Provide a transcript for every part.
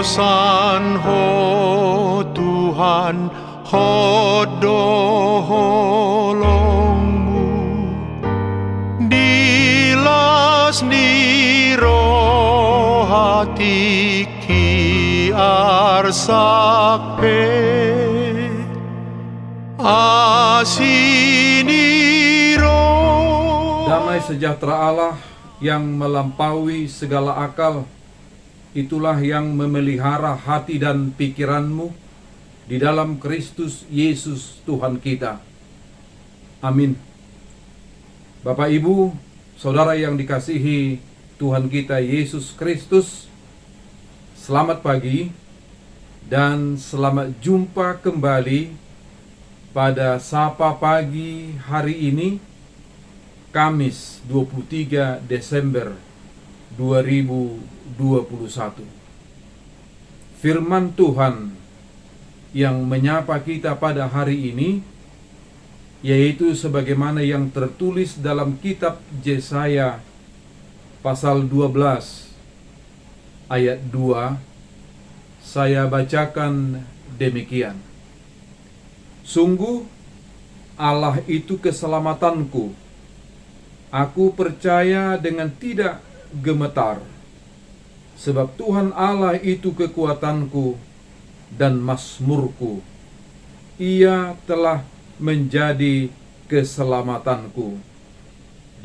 san ho Tuhan hodoholongmu dilas niro hati ki arsakpe asiniro. Damai sejahtera Allah yang melampaui segala akal, itulah yang memelihara hati dan pikiranmu di dalam Kristus Yesus Tuhan kita. Amin. Bapak, Ibu, Saudara yang dikasihi Tuhan kita Yesus Kristus, selamat pagi dan selamat jumpa kembali pada Sapa Pagi hari ini, Kamis 23 Desember 2021. Firman Tuhan yang menyapa kita pada hari ini, yaitu sebagaimana yang tertulis dalam kitab Yesaya pasal 12 ayat 2. Saya bacakan demikian. Sungguh Allah itu keselamatanku, aku percaya dengan tidak gemetar, sebab Tuhan Allah itu kekuatanku dan mazmurku. Ia telah menjadi keselamatanku.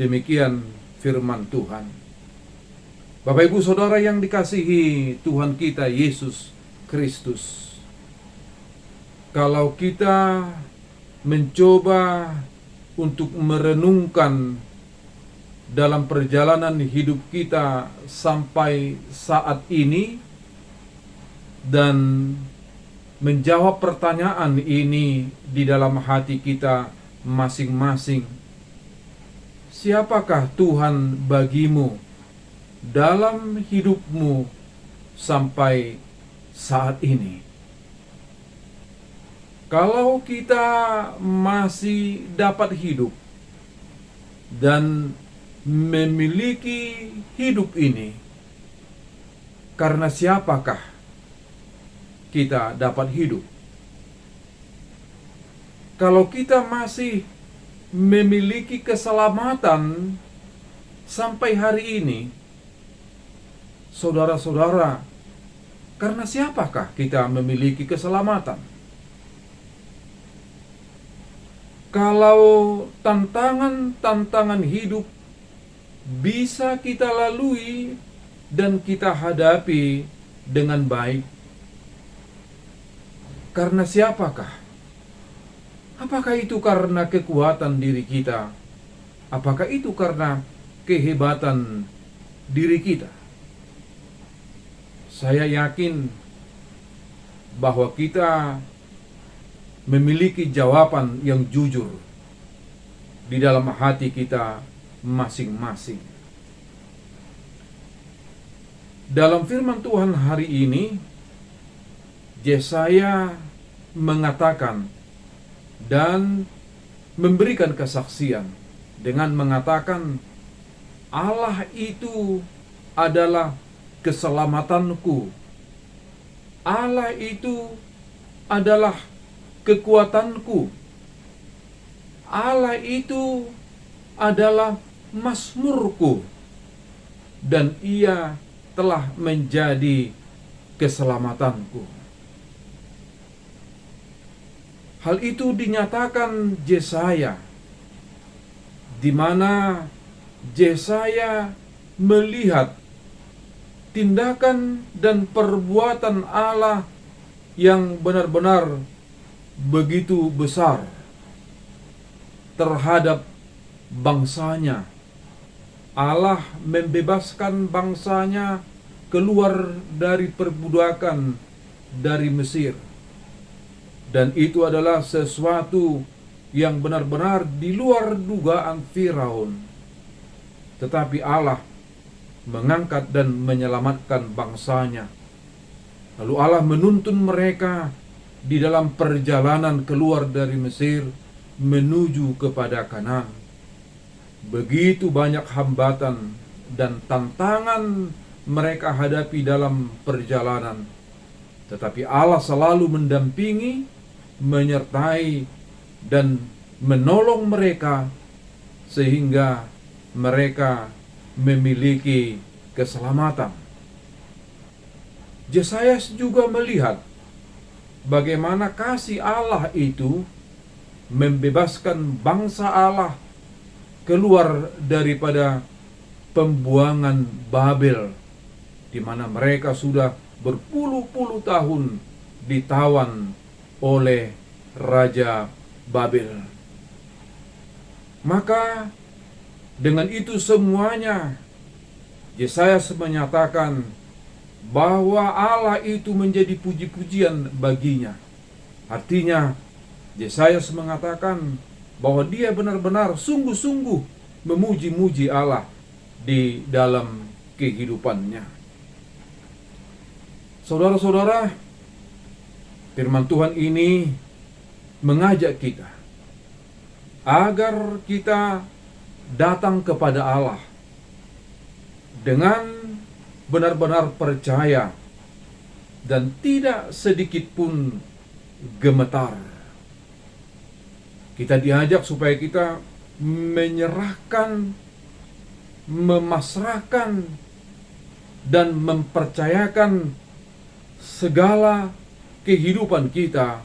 Demikian firman Tuhan. Bapak, Ibu, Saudara yang dikasihi Tuhan kita Yesus Kristus, kalau kita mencoba untuk merenungkan dalam perjalanan hidup kita sampai saat ini dan menjawab pertanyaan ini di dalam hati kita masing-masing, siapakah Tuhan bagimu dalam hidupmu sampai saat ini? Kalau kita masih dapat hidup dan memiliki hidup ini, karena siapakah kita dapat hidup? Kalau kita masih memiliki keselamatan sampai hari ini, saudara-saudara, karena siapakah kita memiliki keselamatan? Kalau tantangan-tantangan hidup bisa kita lalui dan kita hadapi dengan baik, karena siapakah? Apakah itu karena kekuatan diri kita? Apakah itu karena kehebatan diri kita? Saya yakin bahwa kita memiliki jawaban yang jujur di dalam hati kita masing-masing. Dalam firman Tuhan hari ini, Yesaya mengatakan dan memberikan kesaksian dengan mengatakan, Allah itu adalah keselamatanku. Allah itu adalah kekuatanku. Allah itu adalah mazmurku, dan Ia telah menjadi keselamatanku. Hal itu dinyatakan Yesaya, di mana Yesaya melihat tindakan dan perbuatan Allah yang benar-benar begitu besar terhadap bangsanya. Allah membebaskan bangsanya keluar dari perbudakan dari Mesir, dan itu adalah sesuatu yang benar-benar di luar dugaan Firaun. Tetapi Allah mengangkat dan menyelamatkan bangsanya. Lalu Allah menuntun mereka di dalam perjalanan keluar dari Mesir menuju kepada Kanaan. Begitu banyak hambatan dan tantangan mereka hadapi dalam perjalanan, tetapi Allah selalu mendampingi, menyertai, dan menolong mereka sehingga mereka memiliki keselamatan. Yesaya juga melihat bagaimana kasih Allah itu membebaskan bangsa Allah keluar daripada pembuangan Babel, di mana mereka sudah berpuluh-puluh tahun ditawan oleh Raja Babel. Maka dengan itu semuanya, Yesaya menyatakan bahwa Allah itu menjadi puji-pujian baginya. Artinya, Yesaya mengatakan bahwa dia benar-benar sungguh-sungguh memuji-muji Allah di dalam kehidupannya. Saudara-saudara, firman Tuhan ini mengajak kita agar kita datang kepada Allah dengan benar-benar percaya dan tidak sedikit pun gemetar. Kita diajak supaya kita menyerahkan, memasrahkan, dan mempercayakan segala kehidupan kita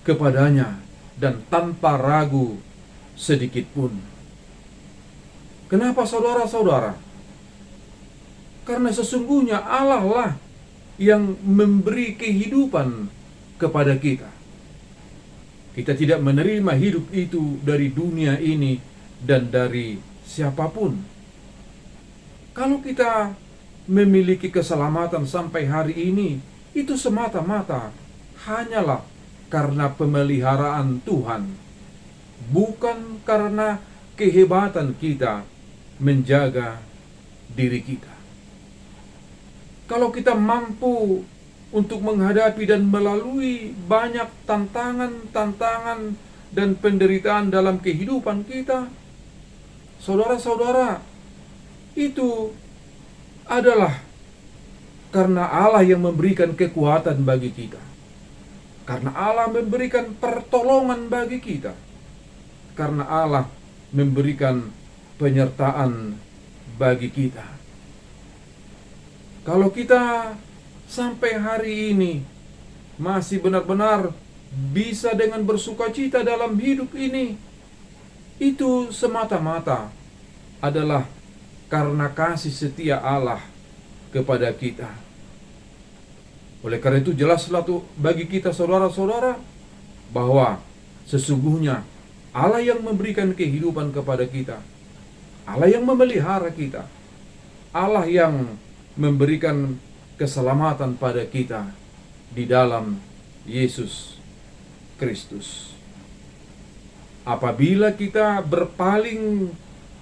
kepadanya dan tanpa ragu sedikit pun. Kenapa saudara-saudara? Karena sesungguhnya Allah lah yang memberi kehidupan kepada kita. Kita tidak menerima hidup itu dari dunia ini dan dari siapapun. Kalau kita memiliki keselamatan sampai hari ini, itu semata-mata hanyalah karena pemeliharaan Tuhan, bukan karena kehebatan kita menjaga diri kita. Kalau kita mampu untuk menghadapi dan melalui banyak tantangan dan penderitaan dalam kehidupan kita, saudara-saudara, itu adalah karena Allah yang memberikan kekuatan bagi kita. Karena Allah memberikan pertolongan bagi kita. Karena Allah memberikan penyertaan bagi kita. Kalau kita sampai hari ini masih benar-benar bisa dengan bersukacita dalam hidup ini, itu semata-mata adalah karena kasih setia Allah kepada kita. Oleh karena itu jelaslah tuh bagi kita saudara-saudara bahwa sesungguhnya Allah yang memberikan kehidupan kepada kita, Allah yang memelihara kita, Allah yang memberikan keselamatan pada kita di dalam Yesus Kristus. Apabila kita berpaling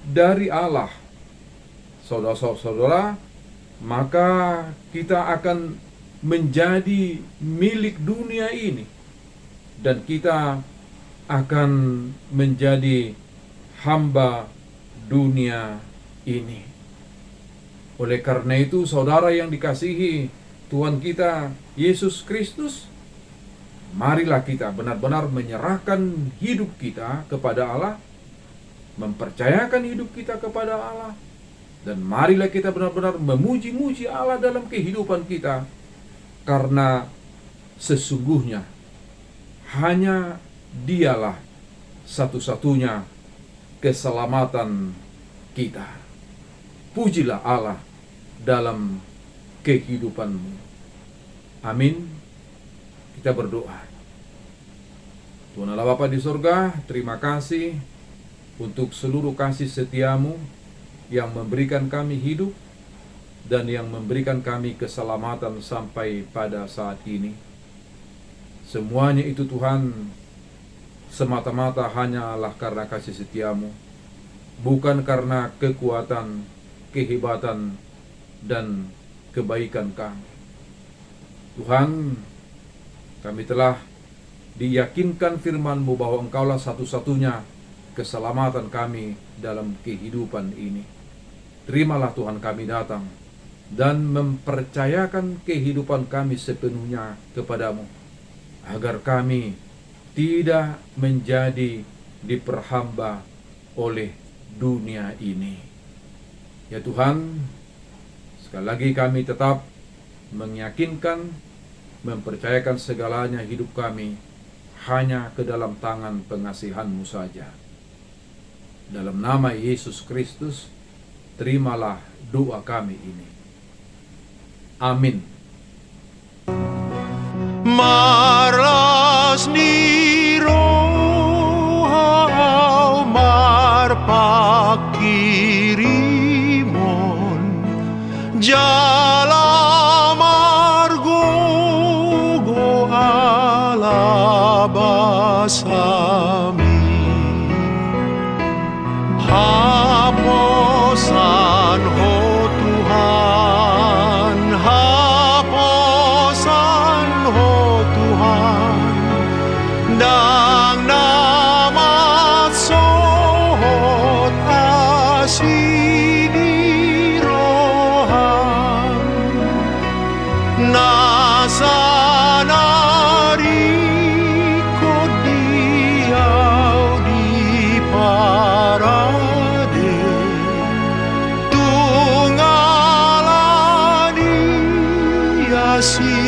dari Allah, saudara-saudara, maka kita akan menjadi milik dunia ini, dan kita akan menjadi hamba dunia ini. Oleh karena itu, saudara yang dikasihi Tuhan kita Yesus Kristus, marilah kita benar-benar menyerahkan hidup kita kepada Allah, mempercayakan hidup kita kepada Allah, dan marilah kita benar-benar memuji-muji Allah dalam kehidupan kita, karena sesungguhnya hanya Dialah satu-satunya keselamatan kita. Pujilah Allah dalam kehidupanmu. Amin. Kita berdoa. Tuhan Allah Bapa di surga, terima kasih untuk seluruh kasih setiamu yang memberikan kami hidup dan yang memberikan kami keselamatan sampai pada saat ini. Semuanya itu Tuhan semata-mata hanyalah karena kasih setiamu, bukan karena kekuatan, kehebatan, dan kebaikan kami. Tuhan, kami telah diyakinkan firman-Mu bahwa Engkaulah satu-satunya keselamatan kami dalam kehidupan ini. Terimalah Tuhan kami datang dan mempercayakan kehidupan kami sepenuhnya kepadamu, agar kami tidak menjadi diperhamba oleh dunia ini. Ya Tuhan, sekali lagi kami tetap meyakinkan, mempercayakan segalanya hidup kami hanya ke dalam tangan pengasihan-Mu saja. Dalam nama Yesus Kristus, terimalah doa kami ini. Amin. Marlas ni rohau marpakirimon jala margo go alabasami haposan ho Tuhan, haposan ho Tuhan, dang namat sohot asini rohan, nasanari ko diaw di parade, tungalani asi